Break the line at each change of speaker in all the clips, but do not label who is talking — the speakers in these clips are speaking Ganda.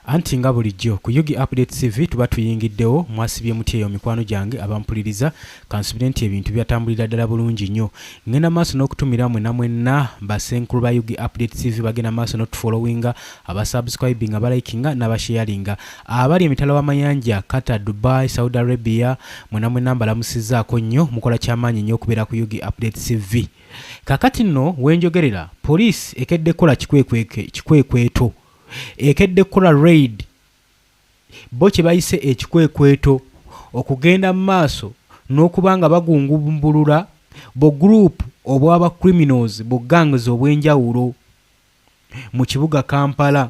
Anti nga bulijjo ku Yugi Update TV tuba tuyingiddewo mwasibye muti eyo mikwano gyange abampuliriza kansubire nti ebintu byatambulira ddala bulungi nnyo ngenda maaso n'okutumira mwenna basenkulu ba Yugi Update TV bagenda maaso n'otufollowinga abasubscribinga abalikinga n'abasharinga abali emitala w'amayanja Qatar, Dubai, Saudi Arabia mwenna mbalamusizzaako nnyo mukola kyamaanyi nnyo okubeera ku Yugi Update TV. Kakati nno wenjogerera poliisi ekedde kola kikwekweto ekedde kola raid bo kye bayise ekikwekweto okugenda mu maaso n'okubanga bagungumbulula bo group obw'aba criminals bo gangs obw'enjawulo mu kibuga Kampala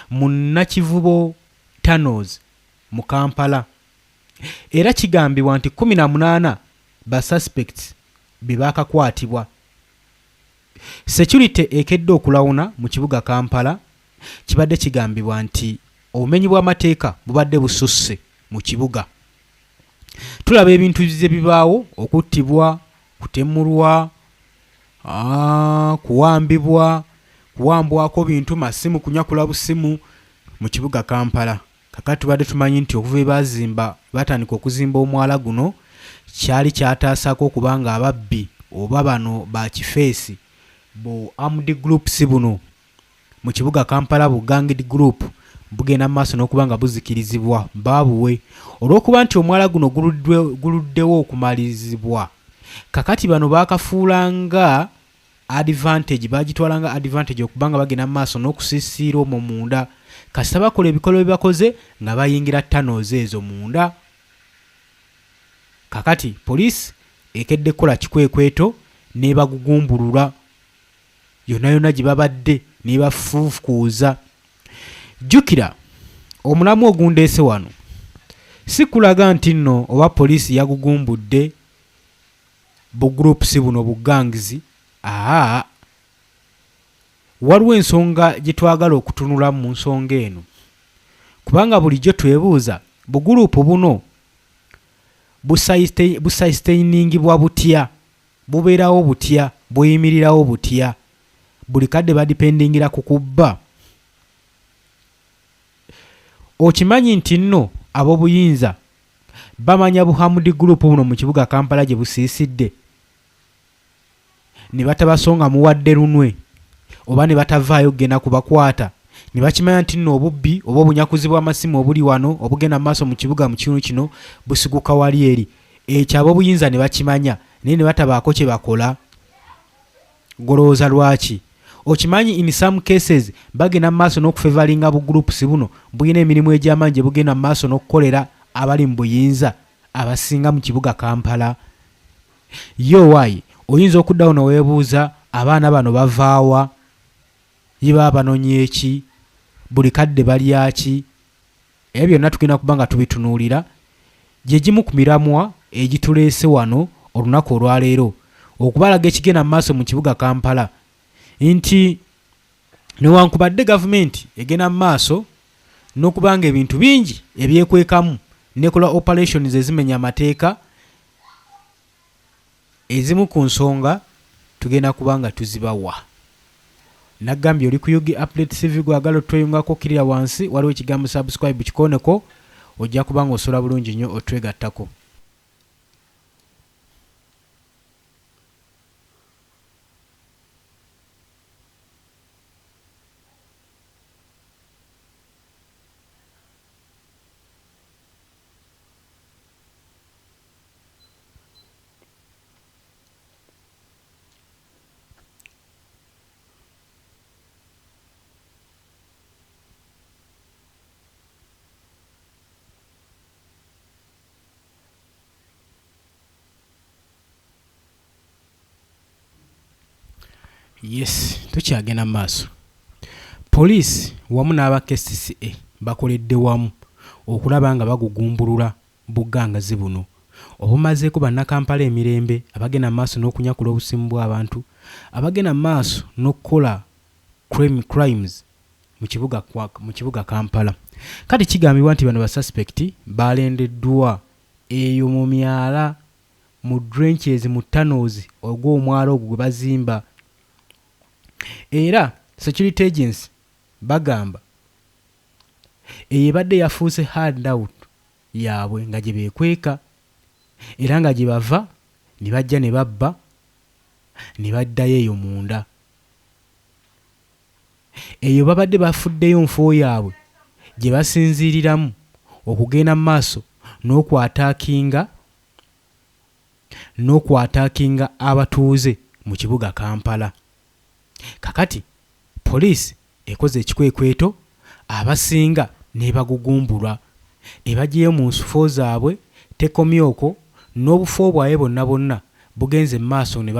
mu Nakivubo tunnels mu Kampala era kigambibwa nti 18 ba suspects bebakakwatibwa. Security ekedde okulawuna mu kibuga Kampala kibadde kigambibwa nti obumenyi bw'amateeka bubadde bususse mu kibuga. Tulaba ebintu bye bibaawo okuttibwa, kutemulwa, kuwambwako bintu masimu kunyakula busimu mu kibuga Kampala. Kakati tubadde tumanyi nti okuva bazimba batandika okuzimba omwala guno kyali kyataasako okubanga ababbi oba bano ba kifeesi bo armed groups buno mu kibuga Kampala bu ganged group bugenda maaso n'okubanga buzikirizibwa babuwe olw'okuba nti omwala guno guluddewo okumalizibwa. Kakati bano bakafuulanga advantage bagitwalanga advantage okubanga bagenda maaso n'okusisiira omwo munda kasita bakola ebikolwa bye bakoze nga bayingira tunnels ezo munda. Kakati poliisi ekedde kola kikwekweto nebagugumbulula yonna gye babadde nebafuufukuuza. Jjukira omulamu ogundeese wano si kulaga nti nno oba poliisi yagugumbudde bu groups buno bu gangs. Waliwo ensonga gye twagala okutunula mu nsonga eno kubanga bulijjo twebuuza bu group buno busaistainingibwa butya, bubeerawo butya, buyimirirawo butya, buli kadde badipendingira ku kubba. Okimanyi nti nno ab'obuyinza bamanya buhamudi group buno mu kibuga Kampala gye busiisidde ne batabasonga muwadde lunwe oba ne batavaayo kugenda kubakwata ne bakimanya nti nno obubbi oba obunyakuzi bw'amasimu obuli wano obugenda mu maaso mu kibuga mu kitundu kino busiguka wali eri ekyo ab'obuyinza ne bakimanya naye ne batabaako kye bakola. Golowooza lwaki? Okimanyi in some cases bagenda mu maaso n'okufevalinga bu groups buno buyina emirimu egy'amaanyi gye bugenda mu maaso n'okukolera abali mu buyinza abasinga mu kibuga Kampala. Yo waayi oyinza okuddawo n'oweebuuza abaana bano bavaawa, ye baba banonye eki, buli kadde balyaki? Ebyo byonna tugenda kuba nga tubitunuulira gye gimu ku miramwa egituleese wano olunaku olwaleero okubalaga ekigenda mu maaso mu kibuga Kampala nti newankubadde gavumenti egenda mu maaso n'okubanga ebintu bingi ebyekwekamu nekola operations ezimenya amateeka, ezimu ku nsonga tugenda kubanga tuzibawa. Nagambye oli ku Yugi Update TV gwagala otweyungako kirira wansi waliwo ekigambo subscribe kikoneko ojja kubanga osobola bulungi nnyo otwegattako. Yes, tukyagenda maaso. Poliisi wamu n'aba KCCA bakoledde wamu okulaba nga bagugumbulula bugangazi buno obumazeeko bannakampala emirembe abagenda maaso n'okunyakula obusimu bw'abantu, abagenda maaso n'okukola crimes mu kibuga Kampala. kati kigambibwa nti bano basuspekti balendeddwa eyo mu myala mu drenches mu tunnels ogw'omwala ogwo gwe bazimba. Era security agency bagamba eyo ebadde yafuuse handout yaabwe nga gye beekweka era nga gye bava ne bajja ne babba ne baddayo eyo munda. Eyo babadde bafuddeyo nfo yaabwe gye basinziiriramu okugenda mu maaso n'okwataakinga abatuuze mu kibuga Kampala. Kakati poliisi ekoze ekikwekweto abasinga n'ebagugumbulwa ebagyeyo mu nsufo zaabwe tekomyoko n'obufo bwaye bonna bonna bugenze mu maaso ne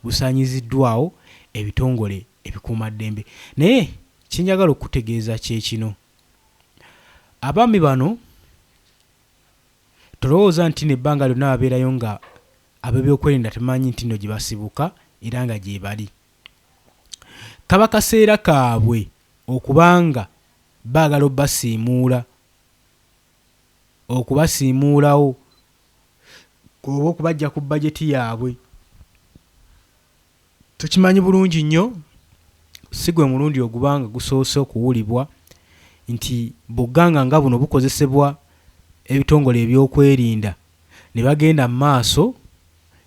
busaanyiziddwawo ebitongole ebikuumaddembe. Naye kinjagala okutegeeza kye kino, abaami bano tolowooza nti nebbanga lyonna babeerayo nga ab'ebyokwerinda temanyi nti nno gye basibuka era nga gye bali. Kaba kaseera kaabwe okubanga baagala okubasiimuulawo oba okubajja ku bajeti yaabwe. Tukimanyi bulungi nnyo, si gwe mulundi ogubanga gusoose okuwulibwa nti buganga nga buno bukozesebwa ebitongole ebyokwerinda ne bagenda mu maaso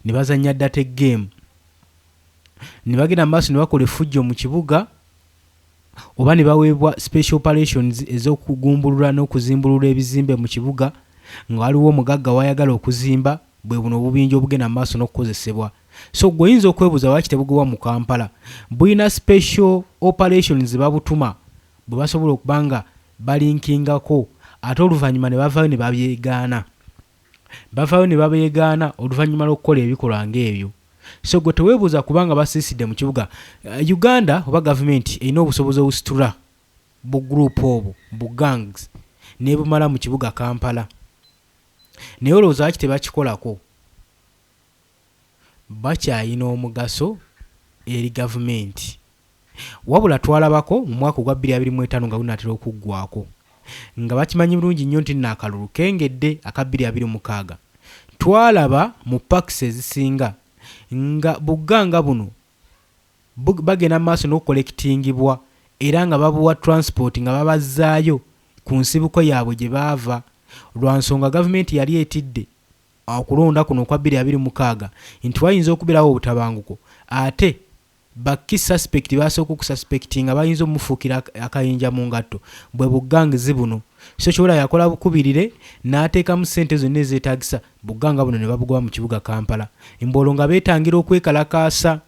ne bazannya data game, ne bagenda mu maaso ne bakola effujjo mu kibuga oba ne baweebwa special operations ez'okugumbulula n'okuzimbulula ebizimbe mu kibuga nga waliwo omugagga wayagala okuzimba, bwe buno obubinja obugenda mu maaso n'okukozesebwa. So gwe oyinza okwebuuza lwaki tebugobwa mu Kampala. Bulina special operations babutuma bwe basobola okuba nga balinkingako ate oluvannyuma ne bavaayo ne babeegaana oluvannyuma lw'okukola ebikolwa ng'ebyo. So gwe teweebuuza kubanga basiisidde mu kibuga. Uganda oba gavumenti erina obusobozi obusitula buguruupu obwo bugangs n'ebumala mu kibuga Kampala. Naye olowooza lwaki tebakikolako? Bakyayina omugaso eri gavumenti. Wabula twalabako mu mwaka ogwa 2025 nga gunaatera okuggwako nga bakimanyi bulungi nnyo nti naakalulu kengedde aka 2026 twalaba mu parks ezisinga nga buganga buno bagenda mu maaso n'okukolekitingibwa era nga babuwa transport nga babazaayo ku nsibuko yaabwe gye baava, lwa nsonga gavumenti yali etidde okulonda kuno kwa 2026 nti wayinza okubeerawo obutabanguko ate bakki suspect basooka okususpectinga bayinza omufuukira akayinja mu ngatto bwe bugangizi buno. So kyola yakola bukubirire n'ateekamu ssente zonna ezeetaagisa buganga buno ne babugoba mu kibuga Kampala. Emboolo nga beetangira okwekalakaasa,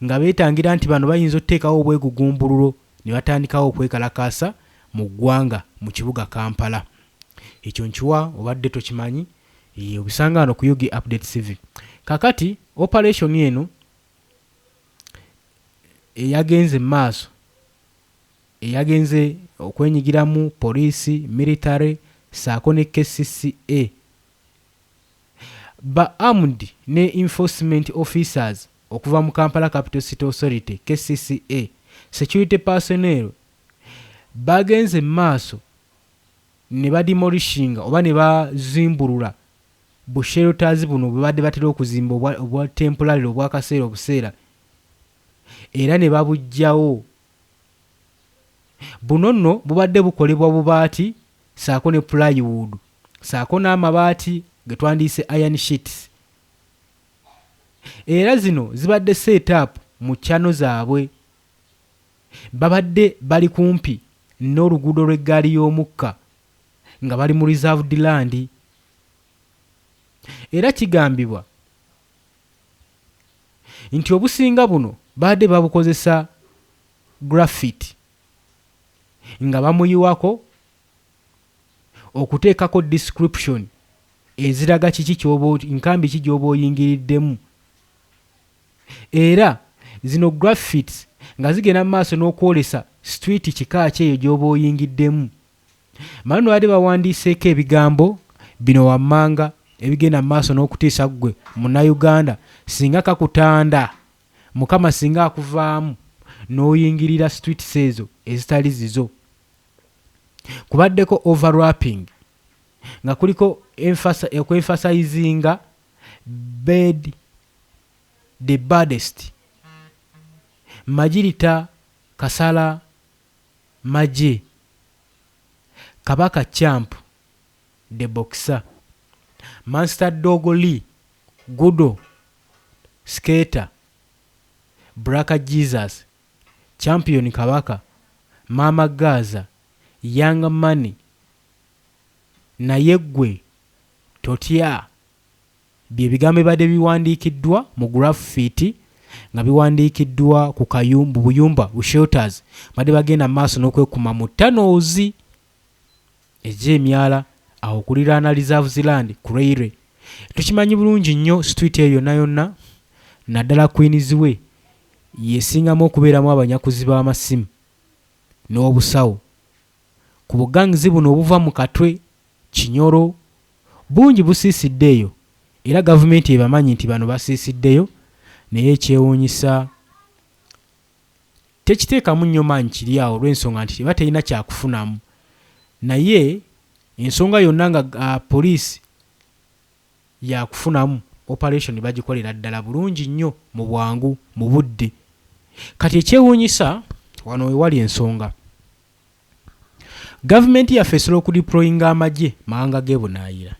nga beetangira nti bano bayinza okuteekawo obwegugumbululo ne batandikawo okwekalakaasa mu ggwanga mu kibuga Kampala. Ekyo nkiwa obadde tokimanyi, obisanga wano ku Yugi Update TV. Kakati operation eno eyagenze maaso eyagenze okwenyigiramu poliisi, military saako ne KCCA ba armed ne enforcement officers okuva mu Kampala Capital City Authority KCCA security personnel bagenze maaso ne bademolishinga oba ne bazimbulula bushelters buno bwe badde batera okuzimba obwa temporary obwakaseera obuseera era ne babujjawo. Buno nno bubadde bukolebwa bubaati saako ne plywood saako n'amabaati ge twandiise iron sheets, era zino zibadde set up mu channel zaabwe. Babadde bali kumpi n'oluguudo lw'eggaali y'omukka nga bali mu reserved land. Era kigambibwa nti obusinga buno badde babukozesa graffiti nga bamuyiwako okuteekako description eziraga kiki nkambi ki gy'oba oyingiriddemu. Era zino graffiti nga zigenda mu maaso n'okwolesa street kika kyeyo gy'oba oyingiddemu. Manu badde bawandiiseeko ebigambo bino wammanga ebigenda mu maaso n'okutiisa ggwe Munnayuganda singa kakutanda Mukama singa akuvaamu n'oyingirira streets ezo ezitali zizo. kubaddeko overlapping nga kuliko emphasizinga bed the baddest Majirita Kasala Maje Kabaka Champ the boxer Master Dogoli Gudo Skater Braka Jesus Champion Kabaka Mama Gaza Young Money Nayegwe Totia bye bigambo bade biwandiikiddwa mu graffiti nga biwandiikiddwa ku kayumbu buyumba shelters bade bagenda maaso n'okwekuma mu tunnels egy'emyala awo kuliraana reserve land Kureire. Tukimanyi bulungi nnyo street eyo yonna naddala Queensway yesingamu okubeeramu abanyakuzi b'amasimu n'obusawo ku bugangizi buno obuva mu Katwe Kinyoro bungi busiisiddeeyo era gavumenti ebamanyi nti bano basiisiddeyo naye ekyewuunyisa tekiteekamu nnyo maanyi kiri awo olw'ensonga nti batalina kyakufunamu naye ensonga yonna nga poliisi yakufunamu operation bagikolera ddala bulungi nnyo mu bwangu mu budde. Kati ekyewuunyisa wano wewali ensonga gavumenti yaffe esobola okudeployinga amagye mawanga g'ebunaayira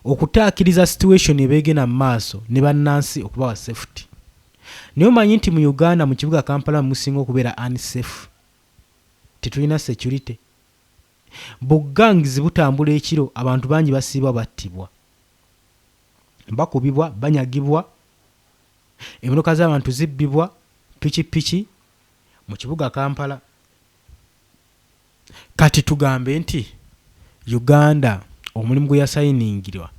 okutaakiriza situation ebeegena mu maaso ne bannansi okubawa safety. Naye omanyi nti mu Uganda mu kibuga Kampala musinga okubeera unsafe, tetulina security. Bugangizi butambula ekiro, abantu bangi basiibwa battibwa, bakubibwa, banyagibwa, emmotoka z'abantu zibbibwa, piki mu kibuga Kampala. Kati tugambe nti Uganda omulimu gwe yasayiningirwa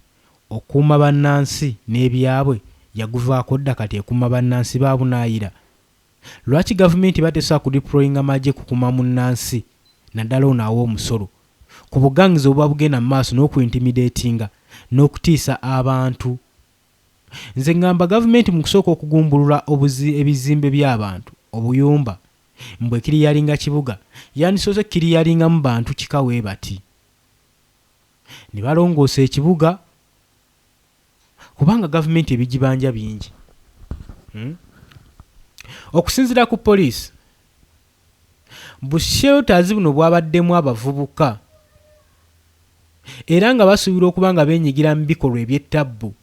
okuuma bannansi n'ebyabwe yaguvaako dda, kati ekuuma bannansi babunaayira. Lwaki gavumenti batesobola kudeployinga amagye kukuuma munnansi naddala onaawo omusolo ku bugangizi obuba bugenda mu maaso n'okuintimidatinga n'okutiisa abantu? Nze ngamba gavumenti mu kusooka okugumbulula ebizimbe by'abantu obuyumba mbwe kiriyalinga kibuga yandisoose kiriyalingamu bantu kikawe bati ne balongoosa ekibuga kubanga gavumenti ebigibanja bingi. Okusinziira ku poliisi bushelters buno bwabaddemu abavubuka era nga basuubira okuba nga beenyigira mu bikolwa eby'ettabbu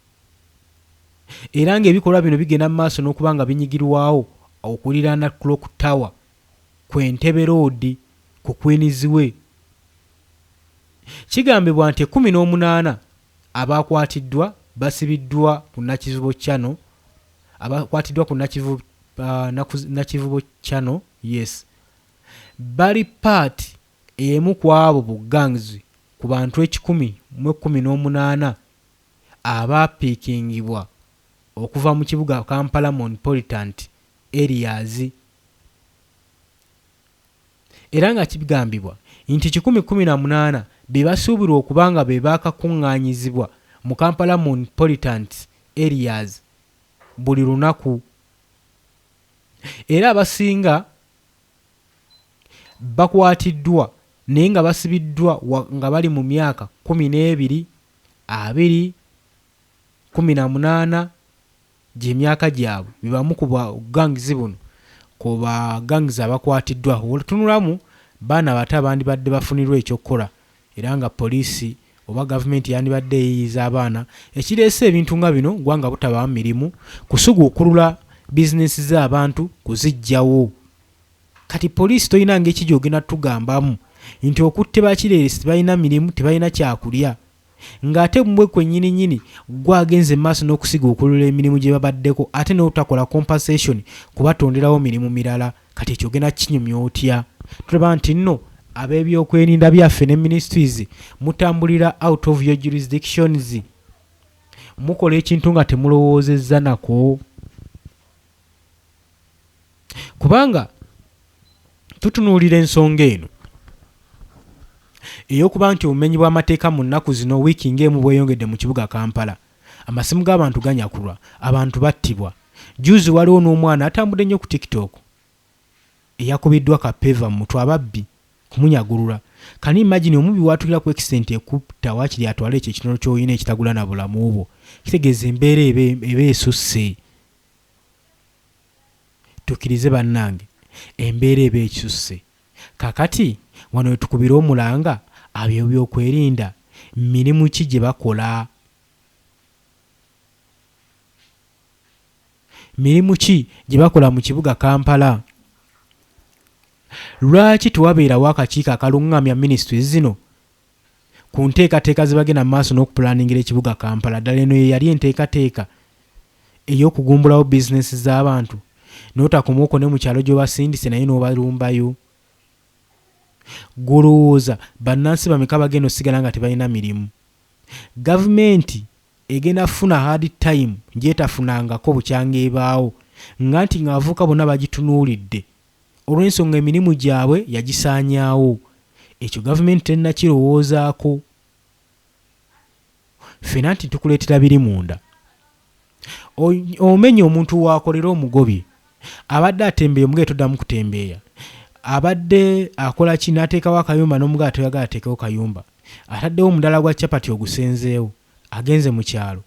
era ng'ebikolwa bino bigenda mu maaso n'okuba nga binyigirwawo okuliraana Clock Tower ku Entebbe Road ku Queensway. Kigambibwa nti 18 abakwatiddwa basibiddwa ku Nakivubo Channel, abakwatiddwa ku Nakivubo Channel, yes, bali part emu ku abo bugangizi ku bantu 118 abapiikingibwa okuva mu kibuga Kampala Metropolitan Areas. Era nga kigambibwa nti 118 be basuubirwa okubanga be baakakuŋŋaanyizibwa mu Kampala Metropolitan Areas buli lunaku, era abasinga bakwatiddwa naye nga basibiddwa nga bali mu myaka 12, 20, 18 gy'emyaka gyabwe. Bibamu ku bugangizi buno ku bagangizi abakwatiddwa. Oltunulamu baana bato abandibadde bafunirwa ekyokukola era nga poliisi oba gavumenti yandibadde eyiyiza abaana. Ekireese ebintu nga bino gwanga butabamu mirimu, kusuguukulula bizinesi z'abantu kuziggyawo. Kati poliisi toyina ng'eki gy'ogenda tugambamu nti okutte bakireesi tebalina mirimu, tebalina kyakulya, ng'ate mmwe kwennyini gwagenze maaso n'okusiguukulula emirimu gye babaddeko ate n'otakola compensation kubatonderawo mirimu mirala. Kati ekyogenda kinyumya otya? Tulaba nti nno ab'ebyokwerinda byaffe ne ministries mutambulira out of your jurisdictions, mukola ekintu nga temulowoozezza nako. Kubanga tutunuulira ensonga eno ey'okuba nti obumenyi bw'amateeka mu nnaku zino wiiki ng'emu bweyongedde mu kibuga Kampala, amasimu g'abantu ganyakulwa, abantu battibwa. Juzi waliwo n'omwana atambudde nnyo ku TikTok eyakubiddwa kapeva mu mutwe ababbi kumunyagulula. Kani imagine omubi watukira ku extent ekutta wakiri atwale ekyo kinono ky'oyina ekitagula na bulamu bwo. Kitegeeza embeera eba esusse. Tukirize bannange, embeera eba ekisusse. Kakati wano we tukubira omulanga abyo byokwerinda mirimu ki gye bakola? Mirimu ki gye bakola mu kibuga Kampala? Lwaki tewabeerawo akakiiko akalungamya ministries zino ku nteekateeka ze bagenda mu maaso n'okupulaningira ekibuga Kampala? Ddala eno ye yali enteekateeka ey'okugumbulawo bizinesi z'abantu, n'otakomaoko ne mu kyalo gy'obasindise naye n'obalumbayo. Golowooza bannansi bameka bagenda osigala nga tebalina mirimu? Gavumenti egenda funa hard time gyetafunangako bukyanga ebaawo, nga nti ng'abavubuka bonna bagitunuulidde olw'ensonga emirimu gyabwe yagisaanyaawo. Ekyo gavumenti tennakirowoozaako. Ffena nti tukuleetera biri munda. Omenya omuntu waakolera omugobye, abadde atembeeya omugaye toddamu kutembeeya, abadde akola ki n'ateekawo akayumba n'omugaye toyagala ateekewo kayumba, ataddewo omudala gwa capati ogusenzeewo, agenze mu kyalo,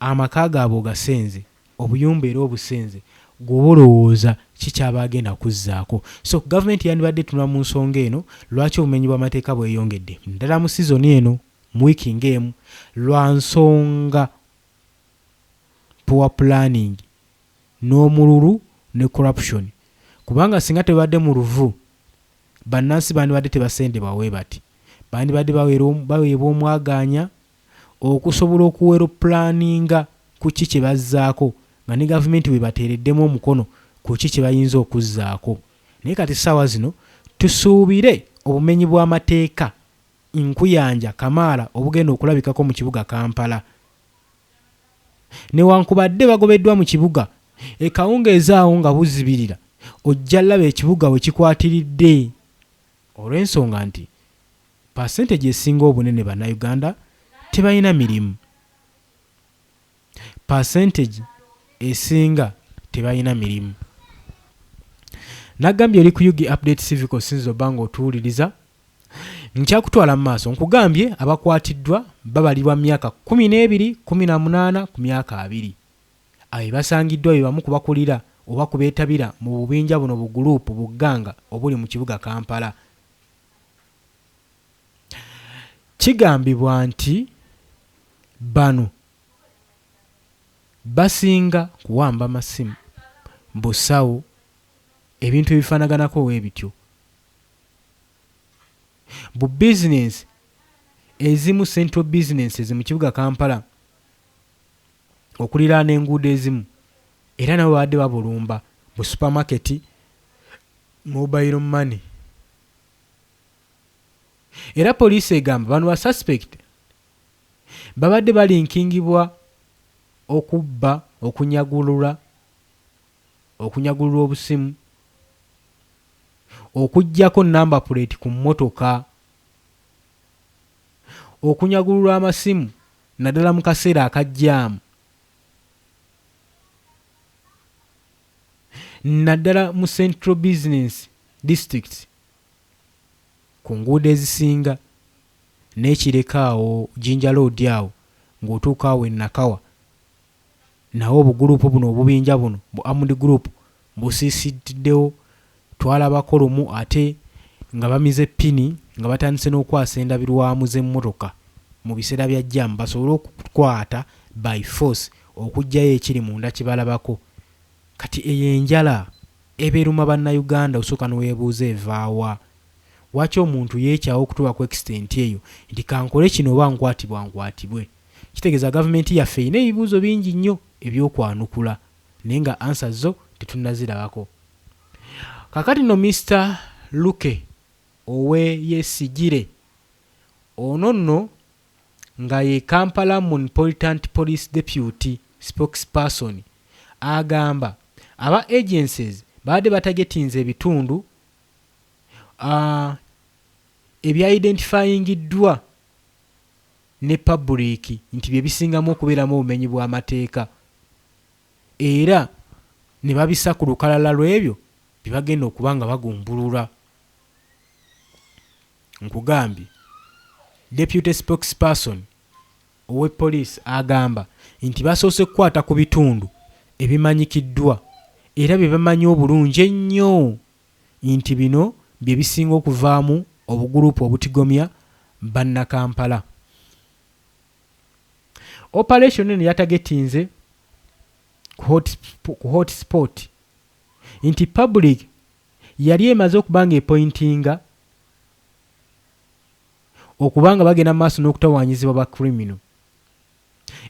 amaka gaabwe ogasenze, obuyumba era obusenze, gwoba olowooza kikyaba agenda kuzzaako. So gavumenti yandibadde tunula mu nsonga eno, lwaki obumenyi bw'amateeka bweyongedde ddala mu sizoni eno, mu wiiki ng'emu, lwa nsonga poor planning n'omululu ne corruption. Kubanga singa tebadde mu luvu, bannansi bandibadde tebasendebwa bwe bati, bandibadde baweebwa omwagaanya okusobola okuwera planinga ku ki kye bazzaako, nga ne gavumenti bwe bateereddemu omukono ku ki kye bayinza okuzzaako. Naye kati ssaawa zino tusuubire obumenyi bw'amateeka nkuyanja kamaala obugenda okulabikako mu kibuga Kampala. Newankubadde bagobeddwa mu kibuga, ekawungeezaawo nga buzibirira, ojja laba ekibuga we kikwatiridde, olw'ensonga nti percentage esinga obunene bannayuganda tebalina mirimu. Percentage esinga tebalina mirimu. Nagambye oli ku Yugi Update Civic osinza obbanga otuwuliriza. Nkyakutwala mu maaso nkugambye abakwatiddwa babalibwa mu myaka 12, 18 ku myaka 2. Abo basangiddwa be bamu kubakulira oba kubeetabira mu bubinja buno buguruupu bugganga obuli mu kibuga Kampala. Kigambibwa nti bano basinga kuwamba amasimu, busawo, ebintu ebifanaganako weebityo. Bu business ezimu, central businesses mu kibuga Kampala okuliraana enguudo ezimu, era nabo badde babulumba mu supermarket, mobile money. Era poliisi egamba bano ba suspect babadde balinkingibwa okubba, okunyagulula obusimu, okuggyako number plate ku mmotoka, okunyagulula amasimu naddala mu kaseera akajjaamu, naddala mu central business districts ku nguudo ezisinga, n'ekirekaawo Jinja Road awo ng'otuuka awo e Nakawa, nawo obuguruupu buno obubinja buno bu Armed Group busiisiddewo. Twalabako lumu ate nga bamize pini nga batandise n'okwasa endabirwamu z'emmotoka mu biseera bya jjaamu basobole okukwata by force okuggyayo ekiri munda kibalabako. Kati eyo enjala ebeeruma bannayuganda osooka n'oweebuuza evaawa. Lwaki omuntu yeekyawo okutuuka ku extent eyo nti kankole kino oba nkwatibwe? Kitegeeza gavumenti yaffe erina ebibuuzo bingi nnyo ebyokwanukula naye nga ansa zo tetunnazirabako. Kakati no Mr. Luke Oweyesigire ono nno nga ye Kampala Metropolitan Police Deputy Spokesperson agamba aba agencies baadde batagetinze ebitundu ebya identifyingiddwa ne public nti bye bisingamu okubeeramu obumenyi bw'amateeka, era ne babisa ku lukalala lw'ebyo bye bagenda okuba nga bagumbulula. nkugambye deputy spokesperson owe police agamba nti basoose kukwata ku bitundu ebimanyikiddwa era bye bamanyi obulungi ennyo nti bino bye bisinga okuvaamu obugurupu obutigomya bannakampala. Operation eno yatagetinze ku hotspot nti public yali emaze okubanga epointinga okubanga bagenda maaso n'okutawaanyizibwa ba criminal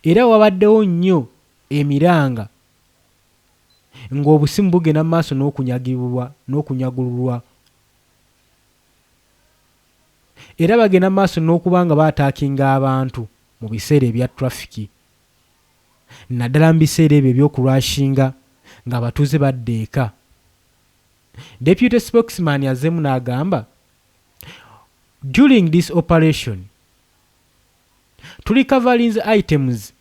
era wabaddewo nnyo emiranga ng'obusimu bugenda maaso n'okunyagulwa era bagenda maaso n'okubanga baataakinga abantu mu biseera ebya trafiki naddala mu biseera ebyo ebyokulwashinga ng'abatuuze badda eka. Deputy spokesman yazzeemu n'agamba during this operation tuli covering items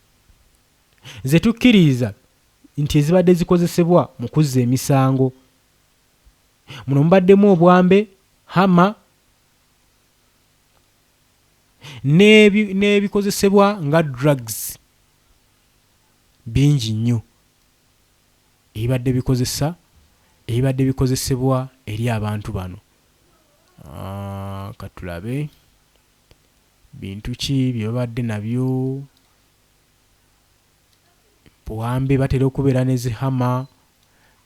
ze tukkiriza nti ezibadde zikozesebwa mu kuzza emisango. Muno mubaddemu obwambe, hama n'ebikozesebwa nga drugs bingi nnyo ebibadde bikozesebwa eri abantu bano. Katulabe bintu ki bye babadde nabyo. Bwambe batera okubeera n'ezihama,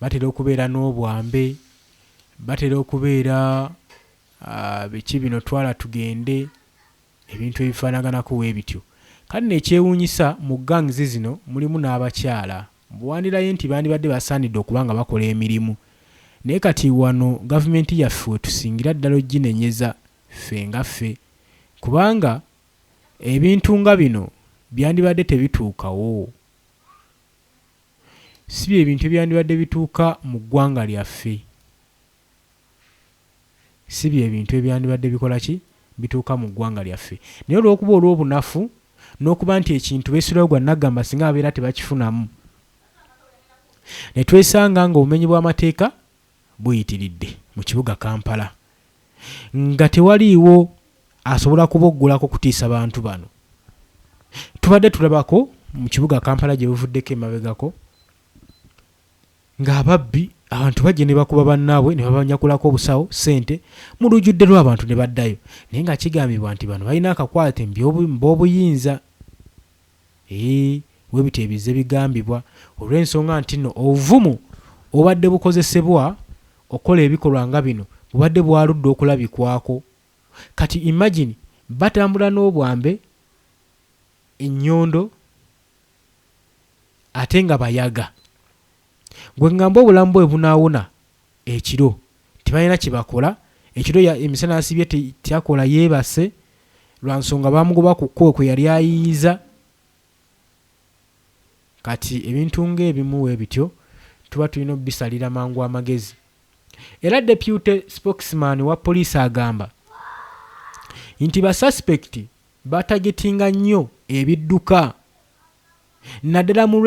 batera okubeera n'obwambe, batera okubeera biki bino twala tugende, ebintu ebifaanaganako bwe bityo. Kale n'ekyewuunyisa mu gangs zino mulimu n'abakyala. Buwandirayo nti bandibadde basaanidde okuba nga bakola emirimu. Naye kati wano gavumenti yaffe tusingira ddala oginenyeza ffe nga ffe, kubanga ebintu nga bino byandibadde tebituukawo. Si bye bintu ebyandibadde bituuka mu ggwanga lyaffe, si bye bintu ebyandibadde bikola ki bituuka mu ggwanga lyaffe. Naye olw'okuba olw'obunafu n'okuba nti ekintu beesulayo gwa nagamba singa abeera tebakifunamu, ne twesanga nga obumenyi bw'amateeka buyitiridde mu kibuga Kampala nga tewaliiwo asobola kuboggolako kutiisa bantu bano. Tubadde tulabako mu kibuga Kampala gye buvuddeko emabegako ng'ababbi abantu bajje ne bakuba bannaabwe ne babanyakulako obusawo ssente mu lujjudde lw'abantu ne baddayo. Naye nga kigambibwa nti bano balina akakwate mb'obuyinza. Webityo ebizze bigambibwa olw'ensonga nti nno obuvumu obadde bukozesebwa okola ebikolwa nga bino bubadde bwaludde okulabikwako. Kati imagine batambula n'obwambe, ennyondo ate nga bayaga. Gwe ngamba obulamu bwe bunaawona ekiro tebalina kye bakola. Ekiro emisana asibye tyakola yeebase lwa nsonga bamugoba ku kkubo kwe yali ayiyiza. Kati ebintu ng'ebimu bwe bityo tuba tulina obisalira mangu amagezi. Era deputy spokesman wa poliisi agamba nti basuspekti batagetinga nnyo ebidduka naddala mu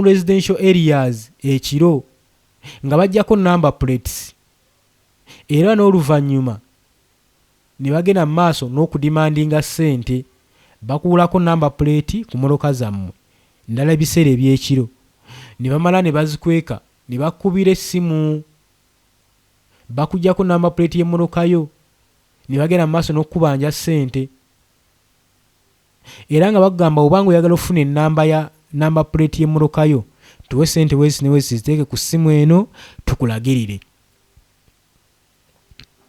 residential areas ekiro nga bajjako number plates, era n'oluvannyuma ne bagenda mu maaso n'okudimandinga ssente bakuulako number plate ku mmotoka zammwe ndala ebiseera eby'ekiro ne bamala ne bazikweka ne bakkubira essimu bakujjako number plate y'emmotoka yo ne bagenda mu maaso n'okukubanja ssente. Era nga bagamba obanga oyagala ofuna ennamba ya number plate y'emmotoka yo tuwe ssente weesi ne weesi ziteeke ku ssimu eno tukulagirire.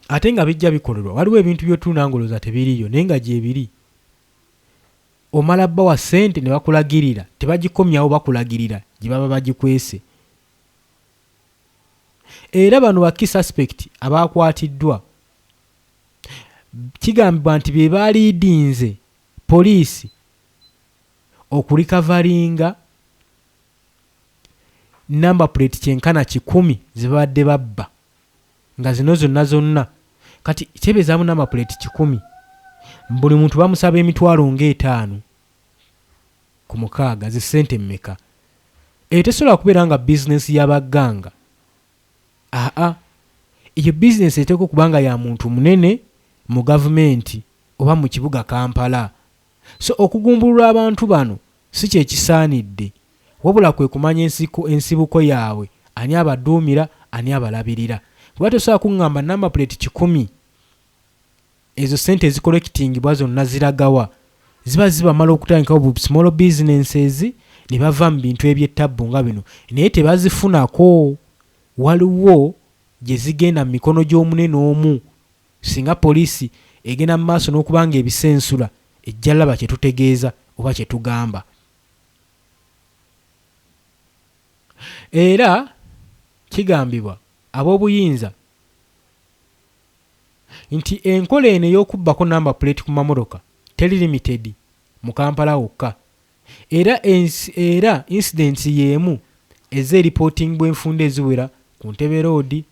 Ate nga bijja bikolerwa waliwo ebintu by'otunangoloza tebiriyo naye nga gye biri. Omala bbawa ssente ne bakulagirira, tebagikomyawo bakulagirira gye baba bagikwese. Era bano ba key suspect abaakwatiddwa kigambibwa nti be baaliidinze poliisi okulikavaringa number plate kyenkana 100 ze babadde babba nga zino zonna kati kyebezaamu number plate 100 buli muntu bamusaba emitwalo ng'etaano ku mukaaga zi ssente mmeka. Tesobola kubeera nga bizinesi y'abagganga. eyo bizinesi eteeka okubanga ya muntu munene mu gavumenti oba mu kibuga Kampala. So okugumbulula abantu bano si kyekisaanidde, wabula kwe kumanya ensibuko yaabwe, ani abaduumira, ani abalabirira. Kuba tosobola kuŋŋamba namba plate 100 ezo ssente ezikolekitingibwa zonna ziragawa, ziba zibamala okutandikawo bu small businesses ne bava mu bintu ebyettabbu nga bino, naye tebazifunako. Waliwo gye zigenda mu mikono gy'omunene omu. Singa poliisi egenda mu maaso n'okubanga ebisensula, ejja laba kye tutegeeza oba kye tugamba. Era kigambibwa ab'obuyinza nti enkola eno ey'okubbako namba plate ku mamotoka teri limited mu Kampala wokka, era incidents y'emu ez'eriporting bw'enfunda eziwera ku Ntebe Road,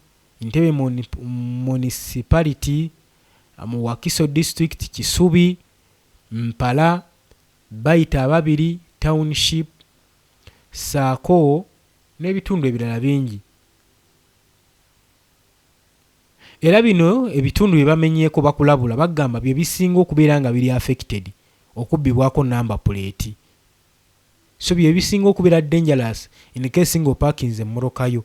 Ntebe Municipality, mu Wakiso District, Kisubi, Mpala, Bayita Ababiri Township, saako n'ebitundu ebirala bingi. Era bino ebitundu bye bamenyeeko bakulabula bagamba bye bisinga okubeera nga biri affected okubbibwako namba plate. So bye bisinga okubeera dangerous in case nga opakinze emmotoka yo.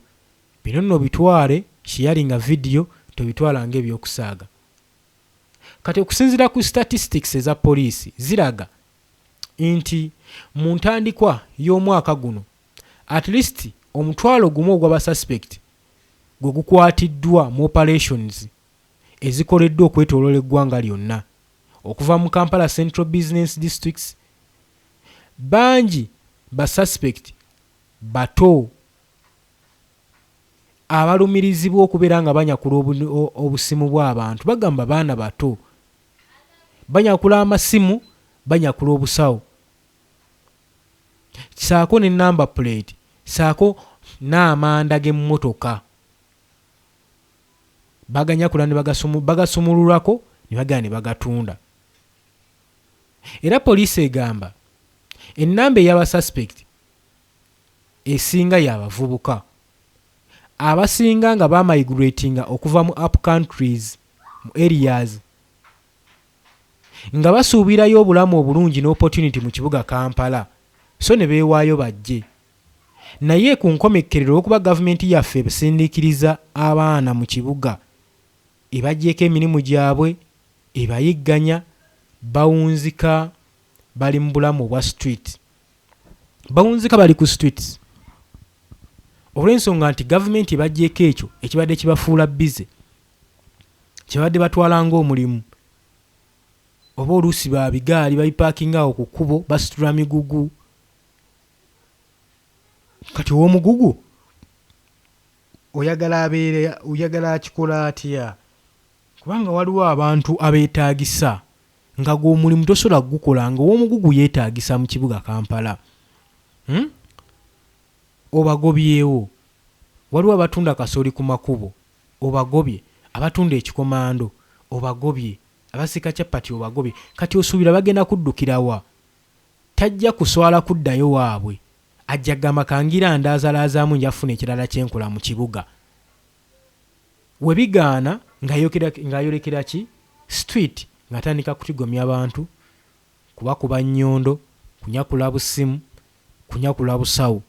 Bino nno bitwale sharinga video, tobitwala ng'ebyokusaaga. Kati okusinziira ku statistics eza poliisi ziraga nti mu ntandikwa y'omwaka guno at least omutwalo gumu ogw'abasuspect gwe gukwatiddwa mu operations ezikoleddwa okwetooloola eggwanga lyonna okuva mu Kampala Central Business Districts. Bangi basuspect bato abalumirizibwa okubeera nga banyakula obusimu bw'abantu. Bagamba baana bato banyakula amasimu, banyakula obusawo, saako ne namba plate, saako n'amanda g'emmotoka. Baganyakula ne bagasumululako ne bagenda ne bagatunda. Era poliisi egamba ennamba ey'abasuspect esinga y'abavubuka abasinga nga bamigratinga okuva mu up countries mu areas nga basuubirayo obulamu obulungi n'opportunity mu kibuga Kampala, so ne beewaayo bajje. Naye ku nkomekkerero okuba gavumenti yaffe ebisindiikiriza abaana mu kibuga, ebaggyeko emirimu gyabwe, ebayigganya, bawunzika, bali mu bulamu obwa street. Bawunzika bali ku streets olw'ensonga nti gavumenti ebaggyeko ekyo ekibadde kibafuula bize, kibadde batwala ng'omulimu. Oba oluusi ba bigaali babipaakinga awo ku kkubo basitula migugu. Kati ow'omugugu oyagala akikola atya? Kubanga waliwo abantu abeetaagisa nga gw'omulimu tosobola gukola nga ow'omugugu yeetaagisa mu kibuga Kampala. Obagobyewo. Waliwo abatunda kasooli ku makubo, obagobye. Abatunda ekikomando, obagobye. Abasika capati, obagobye. Kati osuubira bagenda kuddukirawa? Tajja kuswala kuddayo waabwe, ajja gamba kangira ndaazalaazaamu njafuna ekirala kyenkola mu kibuga. We bigaana ng'ayolekera ki street, ng'atandika kutigomya abantu, kubakuba nnyondo, kunyakula busimu, kunyakula busawo.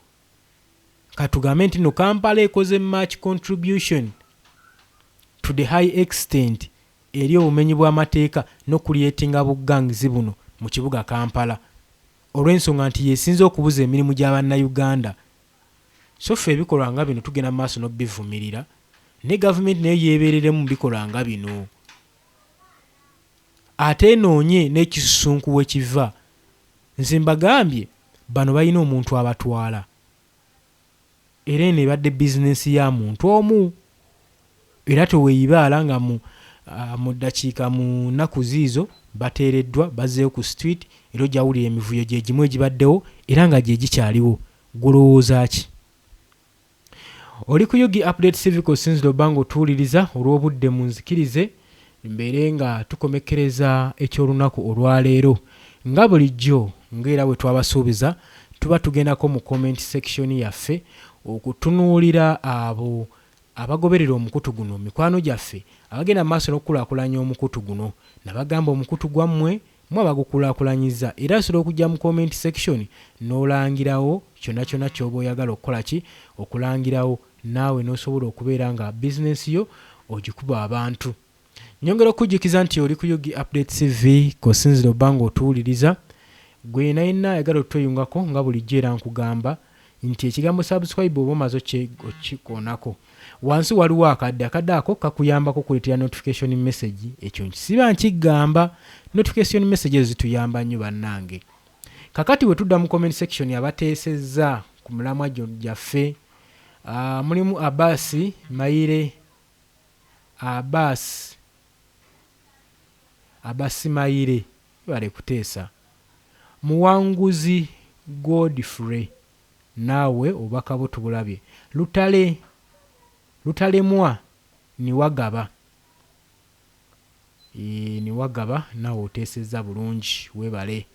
Katugambe nti no Kampala ekoze much contribution to the high extent eri obumenyi bw'amateeka n'okulyetinga bugangizi buno mu kibuga Kampala, olw'ensonga nti yeesinze okubuza emirimu gy'Abannayuganda. So ffe ebikolwa nga bino tugenda maaso n'obivumirira, ne gavumenti nayo yeebereremu mu bikolwa nga bino. Ate enoonye n'ekisusunku we kiva. Nze mbagambye bano balina omuntu abatwala, era eno ebadde bizinesi ya muntu omu. Era teweeyibaala nga mu ddakiika mu nnaku ziizo bateereddwa bazzeeyo ku street, era ojjawulira emivuyo gye gimu egibaddewo era nga gye gikyaliwo. Gulowooza ki? Oli ku Yugi Update Civic osinzira obanga otuwuliriza olw'obudde munzikirize mbeere nga tukomekkereza ekyolunaku olwaleero. Nga bulijjo ng'era bwe twabasuubiza, tuba tugendako mu comment section yaffe okutunuulira abo abagoberera omukutu guno mikwano gyaffe abagenda maaso n'okukulaakulanya omukutu guno nabagamba omukutu gwammwe mwe bagukulaakulanyiza era asobola okujja mu comment section n'olangirawo kyonna kyonna ky'oba oyagala okukola ki okulangirawo naawe n'osobola okubeera nga bizinesi yo ogikuba abantu. Nyongera okujjukiza nti oli ku Yugi Update TV kosinzira obbanga otuwuliriza gwe nayenna ayagala otweyungako nga bulijjo era nkugamba nti ekigambo subscribe oba omaze okikoonako wansi waliwo akadde ako kakuyambako kuleetera notification message. Ekyo nkisiba nkigamba notification message zituyamba nnyo bannange. Kakati we tudda mu comment section abateesezza ku mulamwa gyaffe mulimu Abasi Mayire Abasi Mayire bale kuteesa Muwanguzi Godfrey naawe obaka bo tubulabye Lutalemwa Niwagaba Niwagaba naawe oteesezza bulungi webale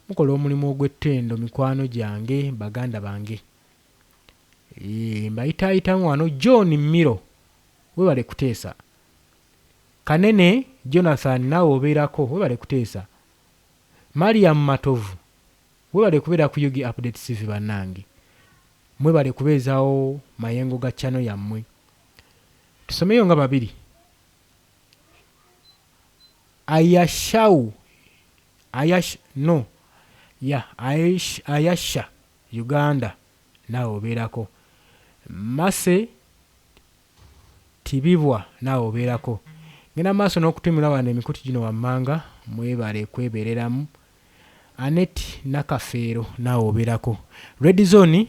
mukola omulimu ogw'ettendo mikwano gyange baganda bange. Mbayitaayitamu wano John Miro webale kuteesa Kanene Jonathan naawe obeerako webale kuteesa Mariam Matovu webale kubeera ku Yugi Update TV bannange mwebale kubeezaawo mayengo ga channel yammwe. Tusomeyo nga babiri Ayasha Uganda naawe obeerako Mase Tibibwa naawe obeerako. Ngenda maaso n'okutumira wano emikutu gino wammanga mwebale kwebereramu. Anet Nakafeero naawe obeerako. Red Zone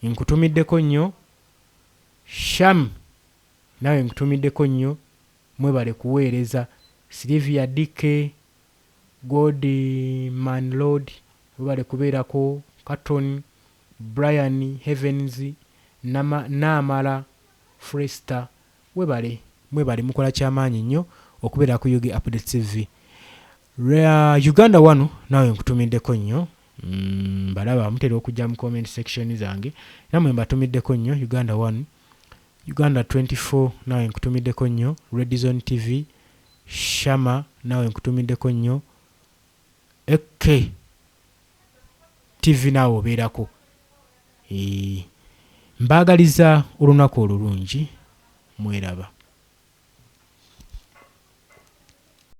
nkutumiddeko nnyo. Sham naawe nkutumiddeko nnyo mwebale kuweereza. Sylvia Dike Godman Lord webale kubeerako. Katon Brian Heavens Namala Fresta mwebale mukola kyamaanyi nnyo okubeera ku Yugi Update TV. Uganda 1 naawe nkutumiddeko nnyo balaba mutera okujja mu comment section zange namwe mbatumiddeko nnyo. Uganda 1 Uganda 24 naawe nkutumiddeko nnyo. Red Zone TV Shama naawe nkutumiddeko nnyo. AK TV naawe obeerako. Mbaagaliza olunaku olulungi mweraba.